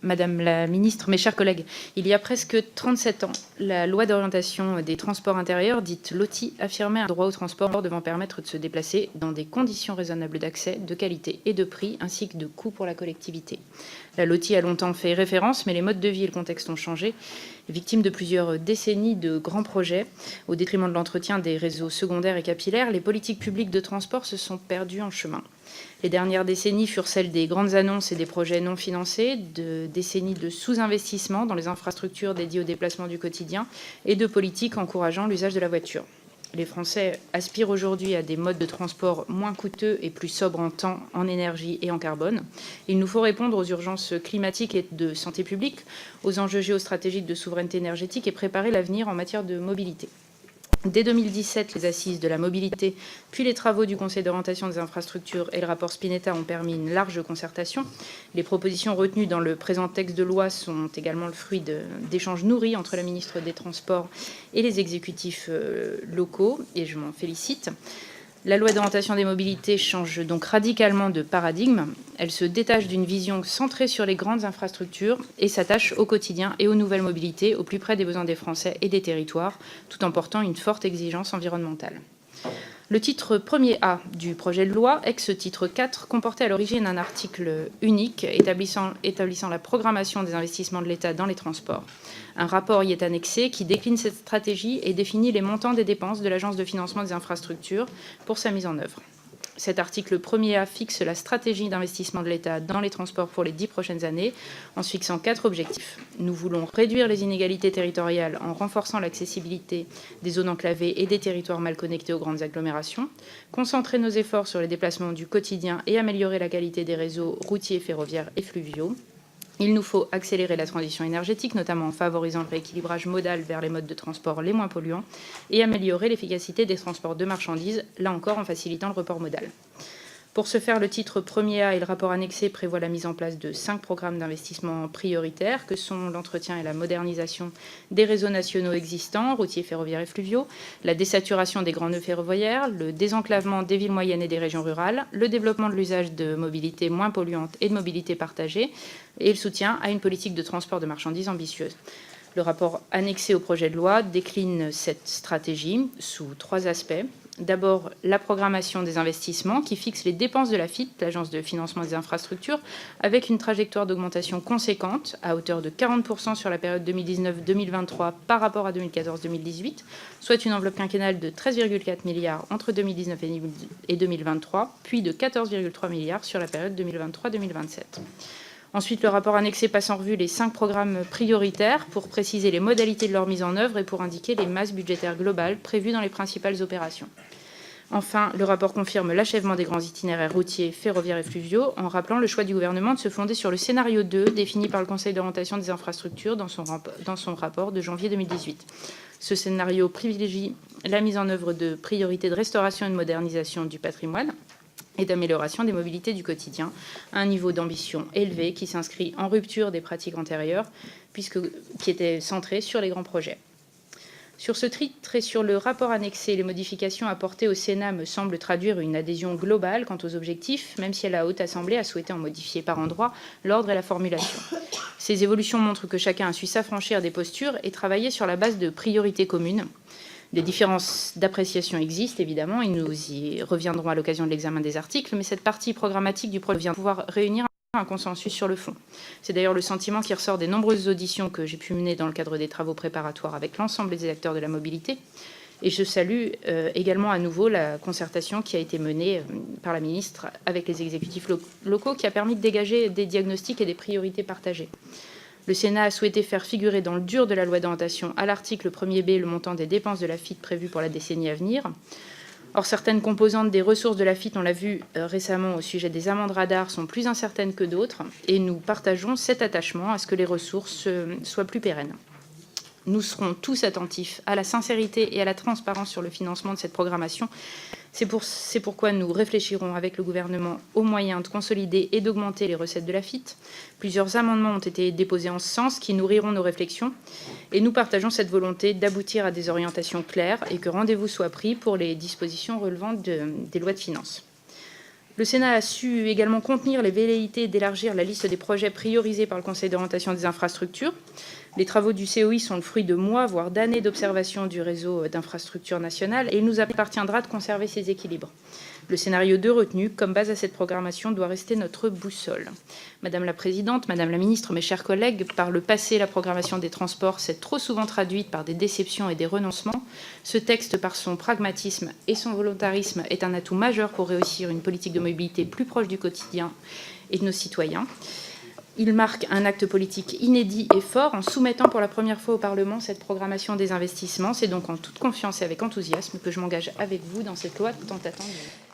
Madame la ministre, mes chers collègues, il y a presque 37 ans, la loi d'orientation des transports intérieurs, dite LOTI, affirmait un droit au transport devant permettre de se déplacer dans des conditions raisonnables d'accès, de qualité et de prix, ainsi que de coût pour la collectivité. La LOTI a longtemps fait référence, mais les modes de vie et le contexte ont changé. Victime de plusieurs décennies de grands projets, au détriment de l'entretien des réseaux secondaires et capillaires, les politiques publiques de transport se sont perdues en chemin. Les dernières décennies furent celles des grandes annonces et des projets non financés, de décennies de sous-investissement dans les infrastructures dédiées au déplacement du quotidien et de politiques encourageant l'usage de la voiture. Les Français aspirent aujourd'hui à des modes de transport moins coûteux et plus sobres en temps, en énergie et en carbone. Il nous faut répondre aux urgences climatiques et de santé publique, aux enjeux géostratégiques de souveraineté énergétique et préparer l'avenir en matière de mobilité. Dès 2017, les assises de la mobilité, puis les travaux du Conseil d'orientation des infrastructures et le rapport Spinetta ont permis une large concertation. Les propositions retenues dans le présent texte de loi sont également le fruit d'échanges nourris entre la ministre des Transports et les exécutifs locaux, et je m'en félicite. La loi d'orientation des mobilités change donc radicalement de paradigme. Elle se détache d'une vision centrée sur les grandes infrastructures et s'attache au quotidien et aux nouvelles mobilités, au plus près des besoins des Français et des territoires, tout en portant une forte exigence environnementale. Le titre 1er A du projet de loi, ex-titre 4, comportait à l'origine un article unique établissant la programmation des investissements de l'État dans les transports. Un rapport y est annexé qui décline cette stratégie et définit les montants des dépenses de l'Agence de financement des infrastructures pour sa mise en œuvre. Cet article 1er fixe la stratégie d'investissement de l'État dans les transports pour les 10 prochaines années en se fixant 4 objectifs. Nous voulons réduire les inégalités territoriales en renforçant l'accessibilité des zones enclavées et des territoires mal connectés aux grandes agglomérations, concentrer nos efforts sur les déplacements du quotidien et améliorer la qualité des réseaux routiers, ferroviaires et fluviaux. Il nous faut accélérer la transition énergétique, notamment en favorisant le rééquilibrage modal vers les modes de transport les moins polluants, et améliorer l'efficacité des transports de marchandises, là encore en facilitant le report modal. Pour ce faire, le titre 1er A et le rapport annexé prévoient la mise en place de 5 programmes d'investissement prioritaires, que sont l'entretien et la modernisation des réseaux nationaux existants, routiers, ferroviaires et fluviaux, la désaturation des grands nœuds ferroviaires, le désenclavement des villes moyennes et des régions rurales, le développement de l'usage de mobilité moins polluante et de mobilité partagée, et le soutien à une politique de transport de marchandises ambitieuse. Le rapport annexé au projet de loi décline cette stratégie sous 3 aspects. D'abord, la programmation des investissements qui fixe les dépenses de l'AFIT, l'Agence de financement des infrastructures, avec une trajectoire d'augmentation conséquente à hauteur de 40% sur la période 2019-2023 par rapport à 2014-2018, soit une enveloppe quinquennale de 13,4 milliards entre 2019 et 2023, puis de 14,3 milliards sur la période 2023-2027. Ensuite, le rapport annexé passe en revue les 5 programmes prioritaires pour préciser les modalités de leur mise en œuvre et pour indiquer les masses budgétaires globales prévues dans les principales opérations. Enfin, le rapport confirme l'achèvement des grands itinéraires routiers, ferroviaires et fluviaux en rappelant le choix du gouvernement de se fonder sur le scénario 2 défini par le Conseil d'orientation des infrastructures dans son rapport de janvier 2018. Ce scénario privilégie la mise en œuvre de priorités de restauration et de modernisation du patrimoine et d'amélioration des mobilités du quotidien, à un niveau d'ambition élevé qui s'inscrit en rupture des pratiques antérieures, qui étaient centrées sur les grands projets. Sur ce titre et sur le rapport annexé, les modifications apportées au Sénat me semblent traduire une adhésion globale quant aux objectifs, même si la Haute Assemblée a souhaité en modifier par endroits l'ordre et la formulation. Ces évolutions montrent que chacun a su s'affranchir des postures et travailler sur la base de priorités communes. Des différences d'appréciation existent, évidemment, et nous y reviendrons à l'occasion de l'examen des articles, mais cette partie programmatique du projet vient pouvoir réunir un consensus sur le fond. C'est d'ailleurs le sentiment qui ressort des nombreuses auditions que j'ai pu mener dans le cadre des travaux préparatoires avec l'ensemble des acteurs de la mobilité. Et je salue également à nouveau la concertation qui a été menée par la ministre avec les exécutifs locaux, qui a permis de dégager des diagnostics et des priorités partagées. Le Sénat a souhaité faire figurer dans le dur de la loi d'orientation à l'article 1er B le montant des dépenses de l'AFIT prévues pour la décennie à venir. Or, certaines composantes des ressources de l'AFIT, on l'a vu récemment au sujet des amendes radars, sont plus incertaines que d'autres, et nous partageons cet attachement à ce que les ressources soient plus pérennes. Nous serons tous attentifs à la sincérité et à la transparence sur le financement de cette programmation. C'est pourquoi nous réfléchirons avec le gouvernement aux moyens de consolider et d'augmenter les recettes de l'AFIT. Plusieurs amendements ont été déposés en ce sens qui nourriront nos réflexions. Et nous partageons cette volonté d'aboutir à des orientations claires et que rendez-vous soit pris pour les dispositions relevant des lois de finances. Le Sénat a su également contenir les velléités d'élargir la liste des projets priorisés par le Conseil d'orientation des infrastructures. Les travaux du COI sont le fruit de mois, voire d'années d'observation du réseau d'infrastructures nationales, et il nous appartiendra de conserver ces équilibres. Le scénario 2 retenu comme base à cette programmation doit rester notre boussole. Madame la Présidente, Madame la Ministre, mes chers collègues, par le passé, la programmation des transports s'est trop souvent traduite par des déceptions et des renoncements. Ce texte, par son pragmatisme et son volontarisme, est un atout majeur pour réussir une politique de mobilité plus proche du quotidien et de nos citoyens. Il marque un acte politique inédit et fort en soumettant pour la première fois au Parlement cette programmation des investissements. C'est donc en toute confiance et avec enthousiasme que je m'engage avec vous dans cette loi tant attendue.